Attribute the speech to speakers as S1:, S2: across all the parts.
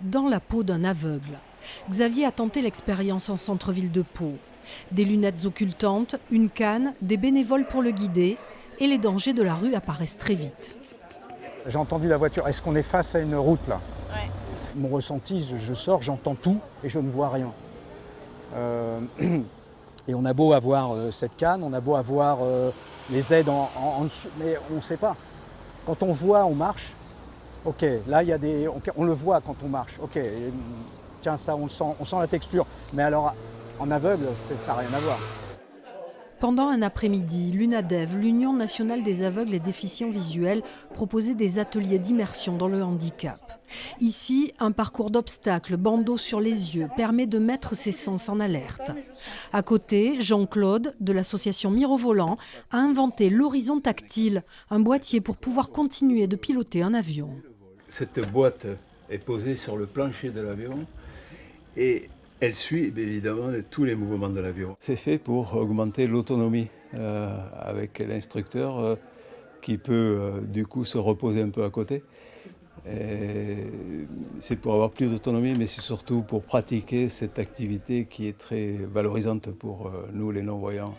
S1: Dans la peau d'un aveugle, Xavier a tenté l'expérience en centre-ville de Pau. Des lunettes occultantes, une canne, des bénévoles pour le guider et les dangers de la rue apparaissent très vite.
S2: J'ai entendu la voiture. Est-ce qu'on est face à une route là?
S3: Ouais.
S2: Mon ressenti, je sors, j'entends tout et je ne vois rien. Et on a beau avoir cette canne, on a beau avoir les aides en dessous, mais on ne sait pas. Quand on voit, on marche. Ok, là il y a des, on le voit quand on marche. Ok, tiens ça on sent la texture. Mais alors en aveugle, ça n'a rien à voir.
S1: Pendant un après-midi, l'UNADEV, l'Union nationale des aveugles et déficients visuels, proposait des ateliers d'immersion dans le handicap. Ici, un parcours d'obstacles, bandeau sur les yeux, permet de mettre ses sens en alerte. À côté, Jean-Claude, de l'association Mirovolant, a inventé l'horizon tactile, un boîtier pour pouvoir continuer de piloter un avion.
S4: Cette boîte est posée sur le plancher de l'avion et elle suit évidemment tous les mouvements de l'avion. C'est fait pour augmenter l'autonomie avec l'instructeur qui peut du coup se reposer un peu à côté. C'est pour avoir plus d'autonomie, mais c'est surtout pour pratiquer cette activité qui est très valorisante pour nous les non-voyants.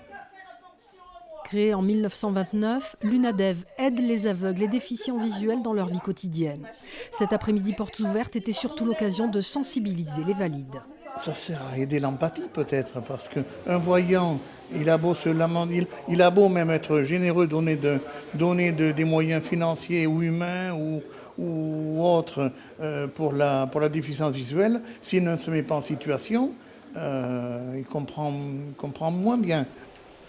S1: Créée en 1929, l'UNADEV aide les aveugles et déficients visuels dans leur vie quotidienne. Cet après-midi portes ouvertes était surtout l'occasion de sensibiliser les valides.
S5: Ça sert à aider l'empathie peut-être, parce qu'un voyant, il a beau se lamenter, il a beau même être généreux, donner des moyens financiers ou humains ou autres pour la déficience visuelle, s'il ne se met pas en situation, il comprend moins bien.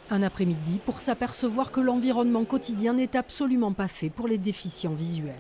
S1: Un après-midi pour s'apercevoir que l'environnement quotidien n'est absolument pas fait pour les déficients visuels.